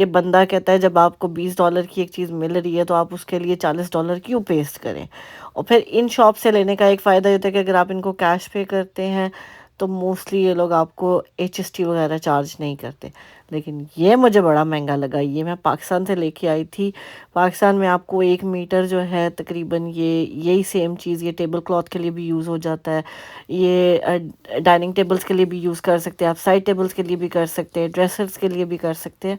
کہ بندہ کہتا ہے جب آپ کو $20 کی ایک چیز مل رہی ہے تو آپ اس کے لیے $40 کیوں پیسٹ کریں. اور پھر ان شاپ سے لینے کا ایک فائدہ یہ ہوتا ہے کہ اگر آپ ان کو کیش پے کرتے ہیں تو موسٹلی یہ لوگ آپ کو HST وغیرہ چارج نہیں کرتے. لیکن یہ مجھے بڑا مہنگا لگا. یہ میں پاکستان سے لے کے آئی تھی. پاکستان میں آپ کو 1 میٹر جو ہے تقریباً یہی سیم چیز یہ ٹیبل کلاتھ کے لیے بھی یوز ہو جاتا ہے. یہ ڈائننگ ٹیبلز کے لیے بھی یوز کر سکتے ہیں آپ, سائڈ ٹیبلز کے لیے بھی کر سکتے ہیں, ڈریسرز کے لیے بھی کر سکتے ہیں.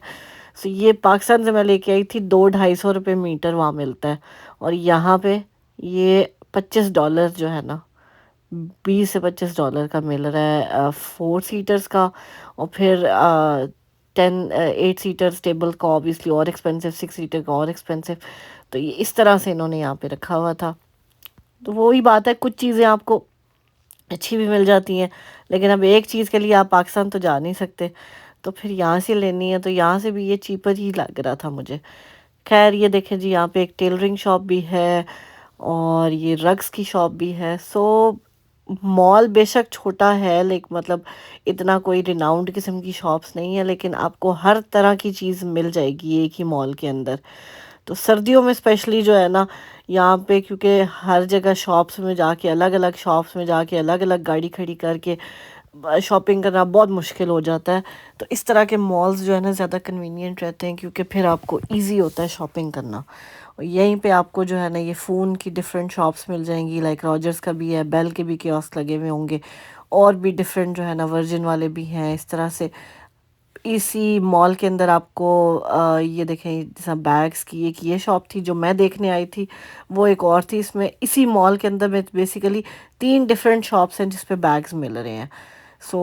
سو یہ پاکستان سے میں لے کے آئی تھی. 200-250 روپے میٹر وہاں ملتا ہے, اور یہاں پہ یہ $25 جو ہے نا, $20 سے $25 کا مل رہا ہے 4 سیٹرز کا. اور پھر 8 سیٹرز ٹیبل کا آبویسلی اور ایکسپینسو, 6 سیٹر کا اور ایکسپینسو. تو یہ اس طرح سے انہوں نے یہاں پہ رکھا ہوا تھا. تو وہی بات ہے, کچھ چیزیں آپ کو اچھی بھی مل جاتی ہیں, لیکن اب ایک چیز کے لیے آپ پاکستان تو جا نہیں سکتے, تو پھر یہاں سے لینی ہے تو یہاں سے بھی یہ چیپر ہی لگ رہا تھا مجھے. خیر یہ دیکھیں جی, یہاں پہ ایک ٹیلرنگ شاپ بھی ہے اور یہ رگس کی شاپ بھی ہے. سو مال بے شک چھوٹا ہے, لیکن مطلب اتنا کوئی ریناؤنڈ قسم کی شاپس نہیں ہے, لیکن آپ کو ہر طرح کی چیز مل جائے گی ایک ہی مال کے اندر. تو سردیوں میں اسپیشلی جو ہے نا یہاں پہ, کیونکہ ہر جگہ شاپس میں جا کے الگ الگ شاپس میں جا کے الگ الگ گاڑی کھڑی کر کے شاپنگ کرنا بہت مشکل ہو جاتا ہے. تو اس طرح کے مالز جو ہے نا زیادہ کنوینئنٹ رہتے ہیں, کیونکہ پھر آپ کو ایزی ہوتا ہے شاپنگ کرنا. اور یہیں پہ آپ کو جو ہے نا یہ فون کی ڈفرینٹ شاپس مل جائیں گی, لائک راجرز کا بھی ہے, بیل کے بھی کیوسک لگے ہوئے ہوں گے, اور بھی ڈفرینٹ جو ہے نا ورجن والے بھی ہیں. اس طرح سے اسی مال کے اندر آپ کو یہ دیکھیں جیسا بیگس کی ایک یہ شاپ تھی جو میں دیکھنے آئی تھی, وہ ایک اور تھی. اس میں اسی مال کے اندر میں بیسیکلی 3 ڈفرینٹ شاپس ہیں جس پہ بیگس مل رہے ہیں. سو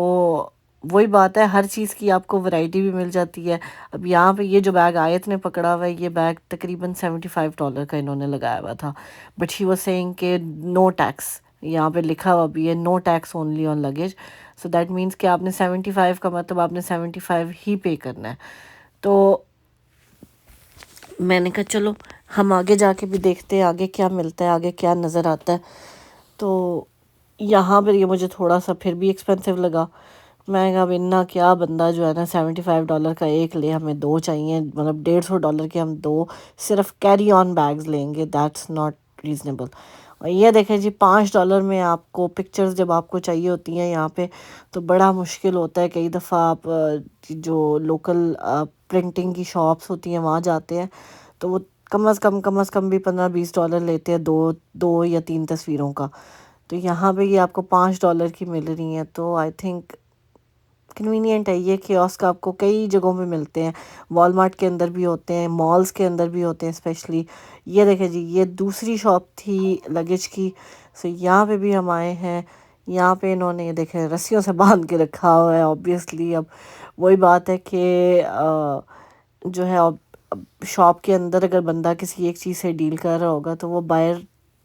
وہی بات ہے, ہر چیز کی آپ کو ورائٹی بھی مل جاتی ہے. اب یہاں پہ یہ جو بیگ آیت نے پکڑا ہوا ہے, یہ بیگ تقریباً $75 کا انہوں نے لگایا ہوا تھا. بٹ ہی واز سیئنگ کہ نو ٹیکس, یہاں پہ لکھا ہوا بھی ہے no tax only on luggage. So that means کہ آپ نے 75 کا مطلب آپ نے 75 ہی پے کرنا ہے. تو میں نے کہا چلو ہم آگے جا کے بھی دیکھتے ہیں آگے کیا ملتا ہے, آگے کیا نظر آتا ہے. تو یہاں پر یہ مجھے تھوڑا سا پھر بھی ایکسپینسو لگا. میں کہا اب اتنا کیا بندہ جو ہے نا $75 کا ایک لے, ہمیں 2 چاہیے, مطلب $150 کے ہم 2 صرف کیری آن بیگز لیں گے, دیٹس ناٹ ریزنیبل. اور یہ دیکھیں جی $5 میں آپ کو پکچرز جب آپ کو چاہیے ہوتی ہیں یہاں پہ تو بڑا مشکل ہوتا ہے. کئی دفعہ آپ جو لوکل پرنٹنگ کی شاپس ہوتی ہیں وہاں جاتے ہیں تو وہ کم از کم بھی $15-20 لیتے ہیں دو یا 3 تصویروں کا. تو یہاں پہ یہ آپ کو $5 کی مل رہی ہیں. تو آئی تھنک کنوینئنٹ ہے یہ کیوسک, آپ کو کئی جگہوں پہ ملتے ہیں. وال مارٹ کے اندر بھی ہوتے ہیں, مالز کے اندر بھی ہوتے ہیں اسپیشلی. یہ دیکھیں جی یہ دوسری شاپ تھی لگیج کی. سو یہاں پہ بھی ہم آئے ہیں. یہاں پہ انہوں نے یہ دیکھیں رسیوں سے باندھ کے رکھا ہوا ہے آبویسلی. اب وہی بات ہے کہ جو ہے اب شاپ کے اندر اگر بندہ کسی ایک چیز سے ڈیل کر رہا ہوگا تو وہ باہر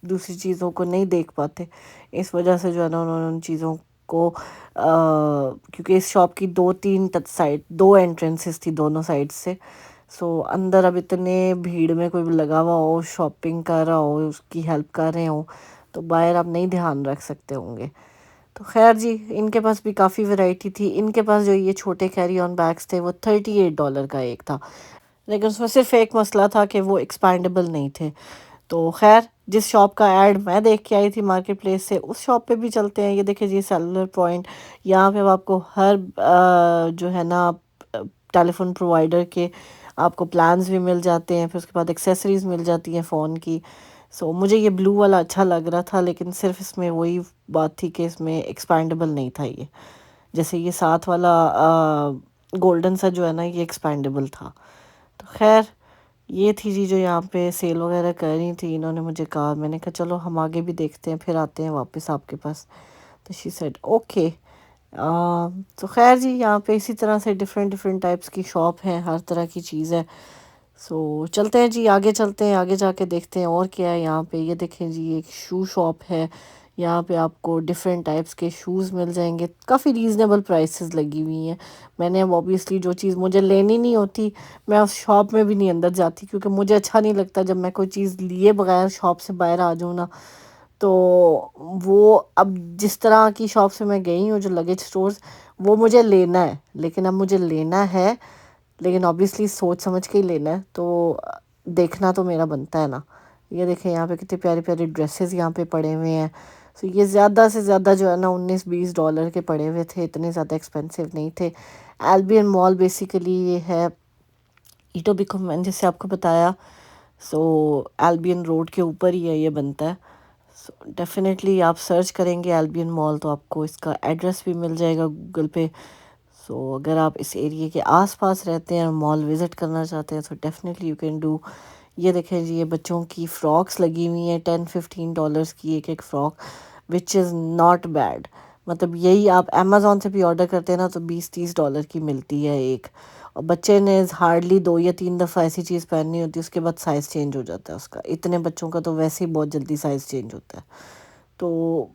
دوسری چیزوں کو نہیں دیکھ پاتے. اس وجہ سے جو ہے نا انہوں نے ان چیزوں کو کیونکہ اس شاپ کی 2-3 سائڈ 2 انٹرنسز تھی دونوں سائڈ سے. سو اندر اب اتنے بھیڑ میں کوئی لگا ہوا ہو شاپنگ کر رہا ہو, اس کی ہیلپ کر رہے ہوں, تو باہر آپ نہیں دھیان رکھ سکتے ہوں گے. تو خیر جی ان کے پاس بھی کافی ورائٹی تھی. ان کے پاس جو یہ چھوٹے کیری آن بیگس تھے وہ $38 کا ایک تھا, لیکن اس میں صرف ایک مسئلہ تھا کہ وہ ایکسپینڈیبل نہیں تھے. تو خیر جس شاپ کا ایڈ میں دیکھ کے آئی تھی مارکیٹ پلیس سے, اس شاپ پہ بھی چلتے ہیں. یہ دیکھیں جی سیلولر پوائنٹ, یہاں پہ آپ کو ہر جو ہے نا ٹیلی فون پرووائڈر کے آپ کو پلانز بھی مل جاتے ہیں. پھر اس کے بعد ایکسیسریز مل جاتی ہیں فون کی. سو مجھے یہ بلو والا اچھا لگ رہا تھا, لیکن صرف اس میں وہی بات تھی کہ اس میں ایکسپینڈیبل نہیں تھا. یہ جیسے یہ ساتھ والا گولڈن سا جو ہے نا یہ ایکسپینڈیبل تھا. تو خیر یہ تھی جی جو یہاں پہ سیل وغیرہ کر رہی تھی. انہوں نے مجھے کہا, میں نے کہا چلو ہم آگے بھی دیکھتے ہیں پھر آتے ہیں واپس آپ کے پاس. تو شی سیڈ اوکے. تو خیر جی یہاں پہ اسی طرح سے ڈفرینٹ ٹائپس کی شاپ ہیں, ہر طرح کی چیز ہے. سو چلتے ہیں جی آگے چلتے ہیں, آگے جا کے دیکھتے ہیں اور کیا ہے یہاں پہ. یہ دیکھیں جی ایک شو شاپ ہے. یہاں پہ آپ کو ڈفرینٹ ٹائپس کے شوز مل جائیں گے, کافی ریزنیبل پرائسز لگی ہوئی ہیں. میں نے اب اوبیسلی جو چیز مجھے لینی نہیں ہوتی میں اس شاپ میں بھی نہیں اندر جاتی, کیونکہ مجھے اچھا نہیں لگتا جب میں کوئی چیز لیے بغیر شاپ سے باہر آ جاؤں نا. تو وہ اب جس طرح کی شاپ سے میں گئی ہوں جو لگیج سٹورز, وہ مجھے لینا ہے, لیکن اب مجھے لینا ہے لیکن obviously سوچ سمجھ کے ہی لینا ہے، تو دیکھنا تو میرا بنتا ہے نا۔ یہ دیکھیں یہاں پہ کتنے پیارے پیارے ڈریسز یہاں پہ پڑے ہوئے ہیں، سو یہ زیادہ سے زیادہ جو ہے نا $19-20 کے پڑے ہوئے تھے، اتنے زیادہ ایکسپینسو نہیں تھے۔ البین مال بیسیکلی یہ ہے ایٹو بیکو، میں نے جیسے آپ کو بتایا، سو البین روڈ کے اوپر ہی ہے یہ بنتا ہے۔ سو ڈیفینیٹلی آپ سرچ کریں گے البین مال تو آپ کو اس کا ایڈریس بھی مل جائے گا گوگل پہ۔ سو اگر آپ اس ایریے کے آس پاس رہتے ہیں اور مال وزٹ کرنا چاہتے ہیں تو ڈیفینیٹلی یو کین ڈو۔ یہ دیکھیں جی، یہ بچوں کی فراکس لگی ہوئی ہیں $10-15 کی ایک ایک frock, which is not bad. مطلب یہی آپ امیزون سے بھی آرڈر کرتے ہیں نا تو $20-30 کی ملتی ہے ایک، اور بچے نے ہارڈلی 2 یا 3 دفعہ ایسی چیز پہننی ہوتی ہے، اس کے بعد سائز چینج ہو جاتا ہے اس کا۔ اتنے بچوں کا تو ویسے ہی بہت جلدی سائز چینج ہوتا ہے، تو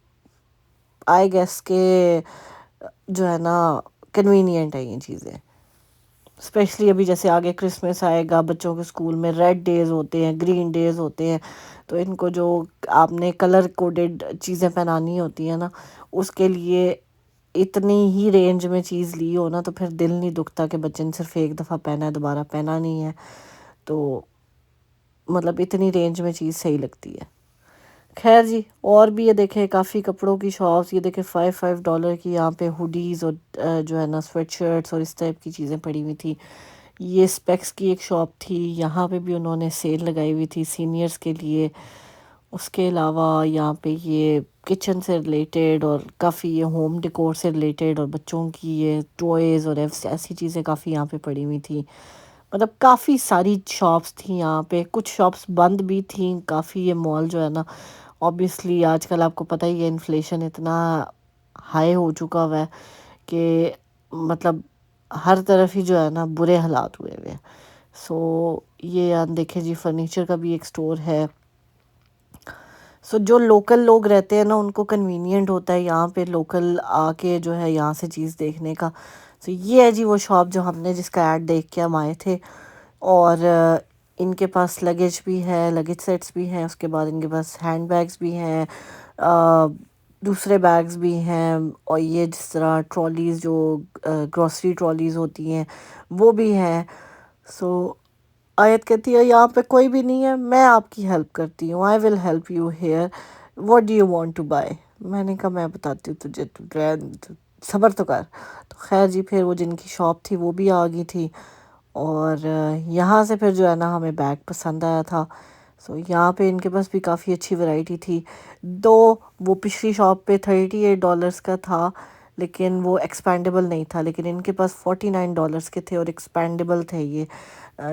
آئی گیس کہ جو ہے نا کنوینئنٹ ہے یہ چیزیں، اسپیشلی ابھی جیسے آگے کرسمس آئے گا، بچوں کے اسکول میں ریڈ ڈیز ہوتے ہیں، گرین ڈیز ہوتے ہیں، تو ان کو جو آپ نے کلر کوڈڈ چیزیں پہنانی ہوتی ہیں نا، اس کے لیے اتنی ہی رینج میں چیز لی ہو نا تو پھر دل نہیں دکھتا کہ بچے نے صرف ایک دفعہ پہنا ہے، دوبارہ پہنا نہیں ہے، تو مطلب اتنی رینج میں چیز صحیح لگتی ہے۔ خیر جی، اور بھی یہ دیکھیں کافی کپڑوں کی شاپس، یہ دیکھیں $5 کی یہاں پہ ہوڈیز اور جو ہے نا سویٹ شرٹس اور اس ٹائپ کی چیزیں پڑی ہوئی تھی۔ یہ اسپیکس کی ایک شاپ تھی، یہاں پہ بھی انہوں نے سیل لگائی ہوئی تھی سینئرز کے لیے۔ اس کے علاوہ یہاں پہ یہ کچن سے ریلیٹڈ اور کافی یہ ہوم ڈیکور سے ریلیٹڈ اور بچوں کی یہ ٹوائز اور ایسی چیزیں کافی یہاں پہ پڑی ہوئی تھیں۔ مطلب کافی ساری شاپس تھیں یہاں پہ، کچھ شاپس بند بھی تھیں کافی۔ یہ مال جو ہے نا obviously آج کل آپ کو پتہ ہی ہے انفلیشن اتنا ہائی ہو چکا ہوا ہے کہ مطلب ہر طرف ہی جو ہے نا برے حالات ہوئے ہوئے ہیں۔ سو یہ یہاں دیکھیں جی، فرنیچر کا بھی ایک سٹور ہے۔ سو جو لوکل لوگ رہتے ہیں نا ان کو کنوینئنٹ ہوتا ہے یہاں پہ لوکل آ کے جو ہے یہاں سے چیز دیکھنے کا۔ سو یہ ہے جی وہ شاپ جو ہم نے جس کا ایڈ دیکھ کے ہم آئے تھے، اور ان کے پاس لگیج بھی ہے، لگیج سیٹس بھی ہیں، اس کے بعد ان کے پاس ہینڈ بیگز بھی ہیں، دوسرے بیگز بھی ہیں، اور یہ جس طرح ٹرالیز جو گروسری ٹرالیز ہوتی ہیں وہ بھی ہیں۔ سو آیت کہتی ہے یہاں پہ کوئی بھی نہیں ہے، میں آپ کی ہیلپ کرتی ہوں، I will help you here, what do you want to buy. میں نے کہا میں بتاتی ہوں تجھے، تو صبر تو کر۔ تو خیر جی، پھر وہ جن کی شاپ تھی وہ بھی آ گئی تھی، اور یہاں سے پھر جو ہے نا ہمیں بیگ پسند آیا تھا۔ سو یہاں پہ ان کے پاس بھی کافی اچھی ورائٹی تھی، دو وہ پچھلی شاپ پہ $38 کا تھا لیکن وہ ایکسپینڈیبل نہیں تھا، لیکن ان کے پاس $49 کے تھے اور ایکسپینڈیبل تھے یہ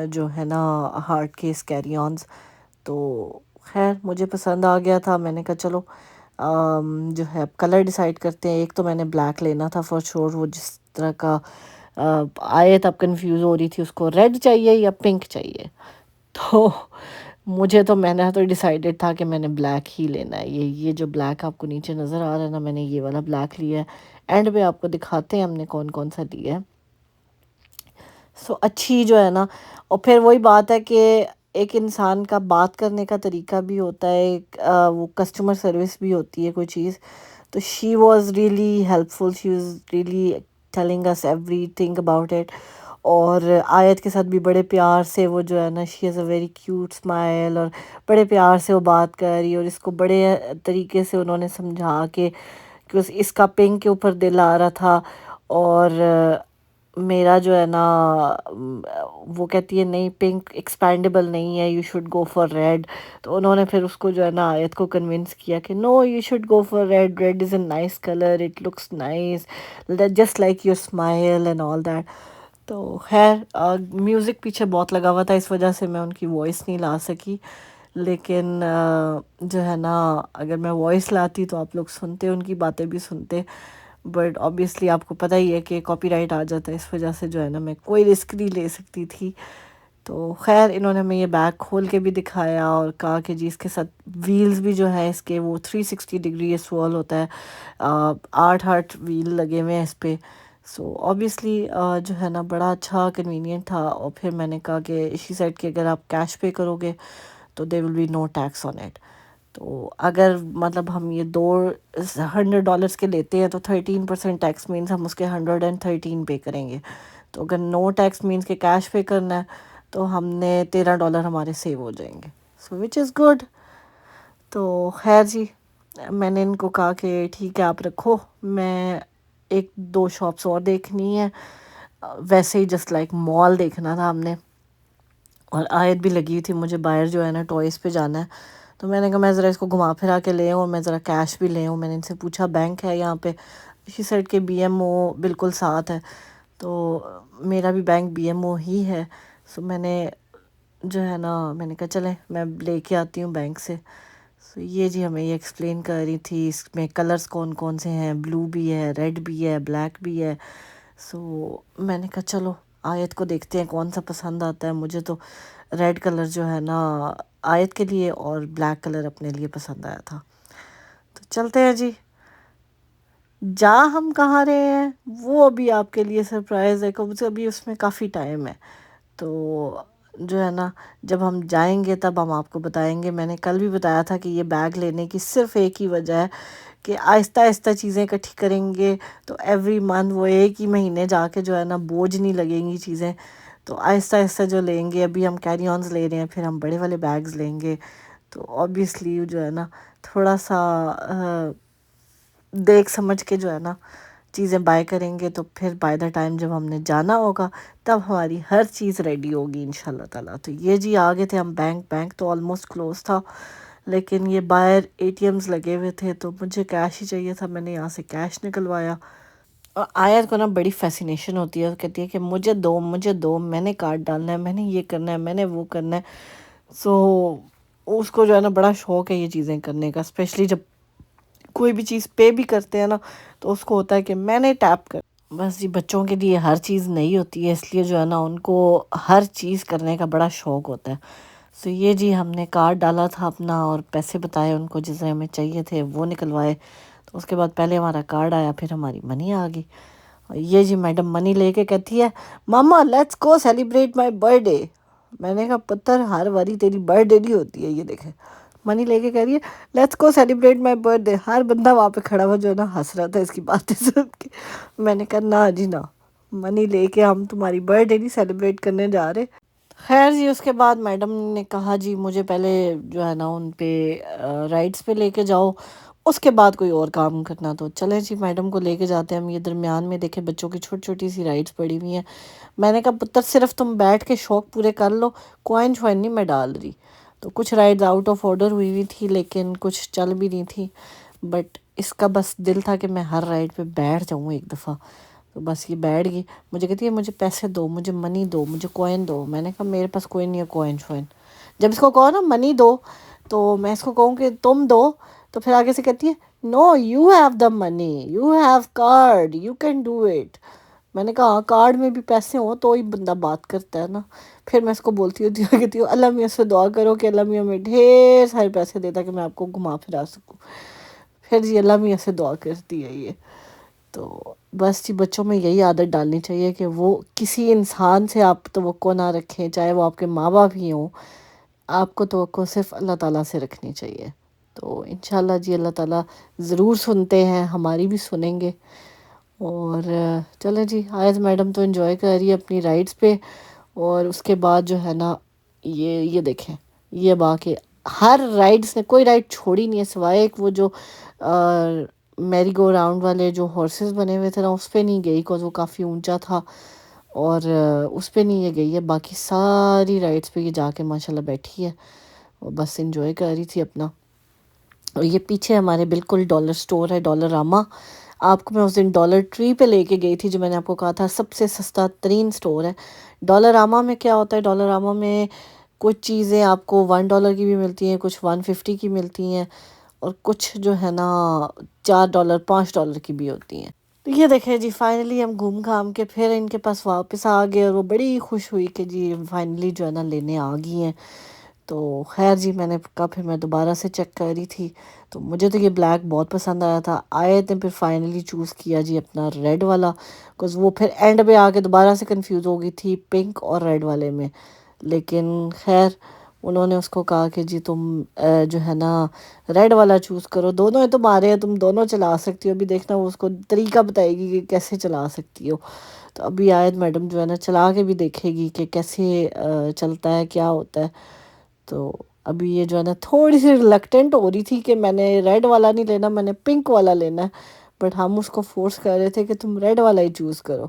جو ہے نا ہارڈ کیس کیری آنز۔ تو خیر مجھے پسند آ گیا تھا، میں نے کہا چلو جو ہے کلر ڈیسائیڈ کرتے ہیں۔ ایک تو میں نے بلیک لینا تھا فار شور، وہ جس طرح کا آئے تب کنفیوز ہو رہی تھی اس کو ریڈ چاہیے یا پنک چاہیے، تو مجھے تو میں نے تو ڈیسائیڈڈ تھا کہ میں نے بلیک ہی لینا ہے۔ یہ جو بلیک آپ کو نیچے نظر آ رہا ہے نا، میں نے یہ والا بلیک لیا ہے، اینڈ پہ آپ کو دکھاتے ہیں ہم نے کون کون سا لیا ہے۔ سو اچھی جو ہے نا، اور پھر وہی بات ہے کہ ایک انسان کا بات کرنے کا طریقہ بھی ہوتا ہے، ایک وہ کسٹمر سروس بھی ہوتی ہے کوئی چیز، تو she was really helpful, she was really telling us everything about it. اور آیت کے ساتھ بھی بڑے پیار سے وہ جو ہے نا، she has a very cute smile, اور بڑے پیار سے وہ بات کر رہی، اور اس کو بڑے طریقے سے انہوں نے سمجھا کہ اس کا پنک کے اوپر دل آ رہا تھا، اور میرا جو ہے نا وہ کہتی ہے نہیں پنک ایکسپینڈیبل نہیں ہے، you should go for red. تو انہوں نے پھر اس کو جو ہے نا آیت کو کنونس کیا کہ no you should go for red, red is a nice colour, it looks nice just like your smile and all that. تو خیر میوزک پیچھے بہت لگا ہوا تھا، اس وجہ سے میں ان کی وائس نہیں لا سکی، لیکن جو ہے نا اگر میں وائس لاتی تو آپ لوگ سنتے، ان کی باتیں بھی سنتے، بٹ obviously آپ کو پتہ ہی ہے کہ کاپی رائٹ آ جاتا ہے، اس وجہ سے جو ہے نا میں کوئی رسک نہیں لے سکتی تھی۔ تو خیر انہوں نے ہمیں یہ بیگ کھول کے بھی دکھایا اور کہا کہ جی اس کے ساتھ ویلز بھی جو ہے اس کے وہ 360 ڈگری سوال ہوتا ہے، 8 ویل لگے ہوئے ہیں اس پہ۔ سو obviously جو ہے نا بڑا اچھا کنوینئنٹ تھا، اور پھر میں نے کہا کہ اسی سائڈ کہ اگر آپ کیش پے کرو گے تو they will be no tax on it. تو اگر مطلب ہم یہ $100 کے لیتے ہیں تو 13% ٹیکس مینس ہم اس کے 113 پے کریں گے، تو اگر نو ٹیکس مینس کہ کیش پے کرنا ہے تو ہم نے $13 ہمارے سیو ہو جائیں گے، سو وچ از گڈ. تو خیر جی میں نے ان کو کہا کہ ٹھیک ہے آپ رکھو، میں ایک دو شاپس اور دیکھنی ہے، ویسے ہی جسٹ لائک مال دیکھنا تھا ہم نے. اور آیت بھی لگی تھی مجھے باہر جو ہے نا ٹوائز پہ جانا ہے، تو میں نے کہا میں ذرا اس کو گھما پھرا کے لے آؤں اور میں ذرا کیش بھی لے آؤں. میں نے ان سے پوچھا بینک ہے یہاں پہ، اسی سائڈ کے بی ایم او بالکل ساتھ ہے، تو میرا بھی بینک بی ایم او ہی ہے. سو میں نے جو ہے نا میں نے کہا چلیں میں لے کے آتی ہوں بینک سے. سو یہ جی ہمیں یہ ایکسپلین کر رہی تھی اس میں کلرز کون کون سے ہیں، بلو بھی ہے، ریڈ بھی ہے، بلیک بھی ہے. سو میں نے کہا چلو آیت کو دیکھتے ہیں کون سا پسند آتا ہے. مجھے تو ریڈ کلر جو ہے نا آیت کے لیے اور بلیک کلر اپنے لیے پسند آیا تھا. تو چلتے ہیں جی. جا ہم کہاں رہے ہیں وہ ابھی آپ کے لیے سرپرائز ہے، کیونکہ ابھی اس میں کافی ٹائم ہے. تو جو ہے نا جب ہم جائیں گے تب ہم آپ کو بتائیں گے. میں نے کل بھی بتایا تھا کہ یہ بیگ لینے کی صرف ایک ہی وجہ ہے کہ آہستہ آہستہ چیزیں اکٹھی کریں گے تو ایوری منتھ وہ ایک ہی مہینے جا کے جو ہے نا بوجھ نہیں لگیں گی چیزیں. تو آہستہ آہستہ جو لیں گے، ابھی ہم کیری آنز لے رہے ہیں، پھر ہم بڑے والے بیگز لیں گے. تو آبویسلی جو ہے نا تھوڑا سا دیکھ سمجھ کے جو ہے نا چیزیں بائی کریں گے، تو پھر بائی دا ٹائم جب ہم نے جانا ہوگا تب ہماری ہر چیز ریڈی ہوگی انشاءاللہ تعالیٰ. تو یہ جی آگے تھے ہم بینک تو آلموسٹ کلوز تھا، لیکن یہ باہر اے ٹی ایمز لگے ہوئے تھے تو مجھے کیش ہی چاہیے تھا. میں نے یہاں سے کیش نکلوایا. اور آیت کو نا بڑی فیسینیشن ہوتی ہے، کہتی ہے کہ مجھے دو مجھے دو، میں نے کارڈ ڈالنا ہے، میں نے یہ کرنا ہے، میں نے وہ کرنا ہے. سو اس کو جو ہے نا بڑا شوق ہے یہ چیزیں کرنے کا، اسپیشلی جب کوئی بھی چیز پے بھی کرتے ہیں نا تو اس کو ہوتا ہے کہ میں نے ٹیپ کر. بس جی بچوں کے لیے ہر چیز نئی ہوتی ہے، اس لیے جو ہے نا ان کو ہر چیز کرنے کا بڑا شوق ہوتا ہے. سو یہ جی ہم نے کارڈ ڈالا تھا اپنا اور پیسے بتائے ان کو جسے ہمیں چاہیے تھے وہ نکلوائے. تو اس کے بعد پہلے ہمارا کارڈ آیا، پھر ہماری منی آ گئی. اور یہ جی میڈم منی لے کے کہتی ہے mama let's go celebrate my birthday. میں نے کہا پتر ہر باری تیری برتھ ڈے نہیں ہوتی ہے. یہ دیکھیں منی لے کے کہہ رہی ہے let's go celebrate my birthday. ہر بندہ وہاں پہ کھڑا ہوا جو ہے نا ہنس رہا تھا اس کی باتیں سن کے. میں نے کہا نہ جی نہ، منی لے کے ہم تمہاری برتھ ڈے نہیں سیلیبریٹ کرنے جا رہے. خیر جی اس کے بعد میڈم نے کہا جی مجھے پہلے جو ہے نا ان پہ رائڈس پہ لے کے جاؤ، اس کے بعد کوئی اور کام کرنا. تو چلیں جی میڈم کو لے کے جاتے ہیں ہم. یہ درمیان میں دیکھیں بچوں کی چھوٹی چھوٹی سی رائڈس پڑی ہوئی ہیں. میں نے کہا پتر صرف تم بیٹھ کے شوق پورے کر لو، کوائن شوائن نہیں میں ڈال رہی. تو کچھ رائڈز آؤٹ آف آرڈر ہوئی ہوئی تھی لیکن کچھ چل بھی نہیں تھی، بٹ اس کا بس دل تھا کہ میں ہر رائڈ پہ بیٹھ جاؤں ایک دفعہ. تو بس یہ بیٹھ گئی. مجھے کہتی ہے مجھے پیسے دو، مجھے منی دو، مجھے کوائن دو. میں نے کہا میرے پاس کوئی نہیں ہے کوائن شوائن. جب اس کو کہو نا منی دو تو میں اس کو کہوں کہ تم دو تو پھر آگے سے کہتی ہے no you have the money, you have card, you can do it. میں نے کہا کارڈ میں بھی پیسے ہوں تو ہی بندہ بات کرتا ہے نا. پھر میں اس کو بولتی ہوتی ہوں کہتی ہوں اللہ میاں سے دعا کرو کہ اللہ میاں میں ڈھیر سارے پیسے دیتا کہ میں آپ کو گھما پھرا سکوں. پھر جی اللہ میاں سے دعا کرتی ہے یہ. تو بس جی بچوں میں یہی عادت ڈالنی چاہیے کہ وہ کسی انسان سے آپ توقع نہ رکھیں، چاہے وہ آپ کے ماں باپ ہی ہوں. آپ کو توقع صرف اللہ تعالیٰ سے رکھنی چاہیے. تو انشاءاللہ جی اللہ تعالیٰ ضرور سنتے ہیں، ہماری بھی سنیں گے. اور چلیں جی آیت میڈم تو انجوائے کر رہی ہے اپنی رائڈس پہ. اور اس کے بعد جو ہے نا یہ دیکھیں یہ باقی ہر رائڈس نے کوئی رائڈ چھوڑی نہیں ہے سوائے ایک وہ جو میری گو راؤنڈ والے جو ہارسز بنے ہوئے تھے نا اس پہ نہیں گئی بیکاز وہ کافی اونچا تھا اور اس پہ نہیں یہ گئی ہے. باقی ساری رائڈس پہ یہ جا کے ماشاءاللہ بیٹھی ہے اور بس انجوائے کر رہی تھی اپنا. اور یہ پیچھے ہمارے بالکل ڈالر سٹور ہے، ڈالر راما. آپ کو میں اس دن ڈالر ٹری پہ لے کے گئی تھی جو میں نے آپ کو کہا تھا سب سے سستا ترین سٹور ہے. ڈالر راما میں کیا ہوتا ہے، ڈالر راما میں کچھ چیزیں آپ کو $1 کی بھی ملتی ہیں، کچھ 150 کی ملتی ہیں، اور کچھ جو ہے نا $4 $5 کی بھی ہوتی ہیں. تو یہ دیکھیں جی فائنلی ہم گھوم گھام کے پھر ان کے پاس واپس آ گئے اور وہ بڑی خوش ہوئی کہ جی فائنلی جو ہے نا لینے آ گئی ہیں. تو خیر جی میں نے کہا پھر میں دوبارہ سے چیک کر رہی تھی تو مجھے تو یہ بلیک بہت پسند آیا تھا. آئے تھے پھر فائنلی چوز کیا جی اپنا ریڈ والا، بکاز وہ پھر اینڈ پہ آ کے دوبارہ سے کنفیوز ہو گئی تھی پنک اور ریڈ والے میں. لیکن خیر انہوں نے اس کو کہا کہ جی تم جو ہے نا ریڈ والا چوز کرو، دونوں ہے تمہارے ہیں، تم دونوں چلا سکتی ہو، ابھی دیکھنا وہ اس کو طریقہ بتائے گی کہ کیسے چلا سکتی ہو۔ تو ابھی آیت میڈم جو ہے نا چلا کے بھی دیکھے گی کہ کیسے چلتا ہے، کیا ہوتا ہے۔ تو ابھی یہ جو ہے نا تھوڑی سی ریلکٹنٹ ہو رہی تھی کہ میں نے ریڈ والا نہیں لینا، میں نے پنک والا لینا ہے، بٹ ہم اس کو فورس کر رہے تھے کہ تم ریڈ والا ہی چوز کرو۔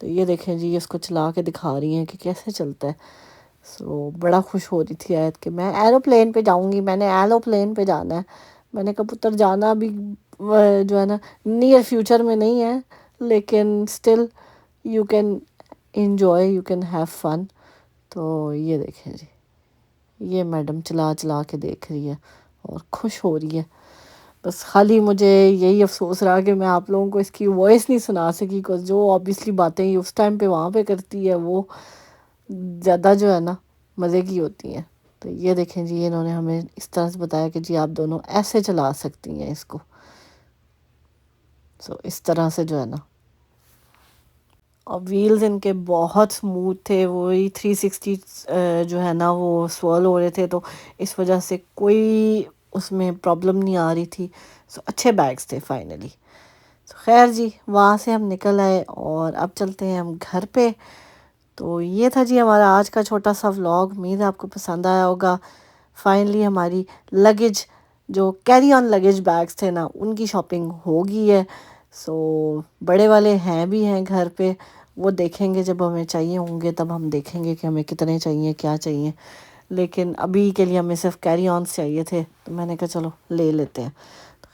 تو یہ دیکھیں جی اس کو چلا کے دکھا رہی ہیں کہ کیسے چلتا ہے۔ سو بڑا خوش ہو رہی تھی آیت کہ میں ایروپلین پہ جاؤں گی، میں نے ایروپلین پہ جانا ہے۔ میں نے کہا پتر جانا ابھی جو ہے نا نیئر فیوچر میں نہیں ہے، لیکن still you can enjoy, you can have fun. تو یہ دیکھیں جی یہ میڈم چلا چلا کے دیکھ رہی ہے اور خوش ہو رہی ہے۔ بس خالی مجھے یہی افسوس رہا کہ میں آپ لوگوں کو اس کی وائس نہیں سنا سکی، کیونکہ جو آبویسلی باتیں یہ اس ٹائم پہ وہاں پہ کرتی ہے وہ زیادہ جو ہے نا مزے کی ہوتی ہیں۔ تو یہ دیکھیں جی انہوں نے ہمیں اس طرح سے بتایا کہ جی آپ دونوں ایسے چلا سکتی ہیں اس کو۔ سو اس طرح سے جو ہے نا، اور ویلز ان کے بہت سموتھ تھے، وہی 360 جو ہے نا وہ سوال ہو رہے تھے، تو اس وجہ سے کوئی اس میں پرابلم نہیں آ رہی تھی۔ سو اچھے بیگس تھے فائنلی۔ خیر جی وہاں سے ہم نکل آئے اور اب چلتے ہیں ہم گھر پہ۔ تو یہ تھا جی ہمارا آج کا چھوٹا سا ولاگ، امید ہے آپ کو پسند آیا ہوگا۔ فائنلی ہماری لگیج جو کیری آن لگیج بیگس تھے نا ان کی شاپنگ ہو گئی ہے۔ سو بڑے والے ہیں بھی ہیں گھر پہ، وہ دیکھیں گے جب ہمیں چاہیے ہوں گے، تب ہم دیکھیں گے کہ ہمیں کتنے چاہیے، کیا چاہیے، لیکن ابھی کے لیے ہمیں صرف کیری آنس چاہیے تھے، تو میں نے کہا چلو لے لیتے ہیں۔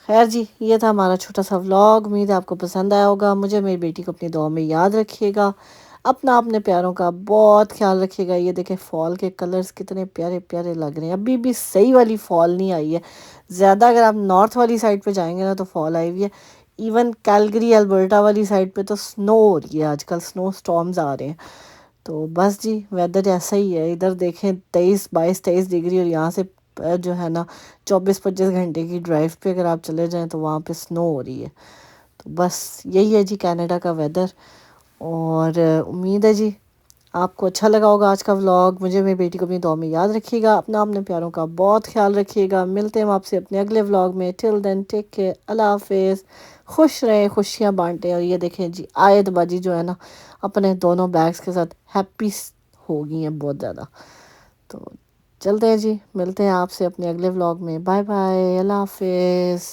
خیر جی یہ تھا ہمارا چھوٹا سا ولاگ، امید ہے آپ کو پسند آیا ہوگا۔ مجھے میری بیٹی کو اپنی دعا میں یاد رکھیے گا، اپنے پیاروں کا بہت خیال رکھیے گا۔ یہ دیکھیں فال کے کلرز کتنے پیارے پیارے لگ رہے ہیں، ابھی بھی صحیح والی فال نہیں آئی ہے زیادہ۔ اگر آپ نارتھ والی سائڈ پہ جائیں گے نا تو فال آئی ہوئی ہے، ایون کیلگری البرٹا والی سائڈ پہ تو سنو ہو رہی ہے آج کل، سنو سٹارمز آ رہے ہیں۔ تو بس جی ویدر ایسا ہی ہے، ادھر دیکھیں 22 ڈگری، اور یہاں سے جو ہے نا 24-25 گھنٹے کی ڈرائیو پہ اگر آپ چلے جائیں تو وہاں پہ سنو ہو رہی ہے۔ تو بس یہی ہے جی کینیڈا کا ویدر، اور امید ہے جی آپ کو اچھا لگا ہوگا آج کا ولاگ۔ مجھے میری بیٹی کو اپنی دعا میں یاد رکھیے گا، اپنے پیاروں کا بہت خیال رکھیے گا۔ ملتے ہیں آپ سے اپنے اگلے ولاگ میں، ٹل دین ٹیک کیئر، اللہ حافظ، خوش رہیں، خوشیاں بانٹیں۔ اور یہ دیکھیں جی آیت باجی جو ہے نا اپنے دونوں بیگس کے ساتھ ہیپی ہو گئی ہیں بہت زیادہ۔ تو چلتے ہیں جی، ملتے ہیں آپ سے اپنے اگلے ولاگ میں، بائے بائے، اللہ حافظ۔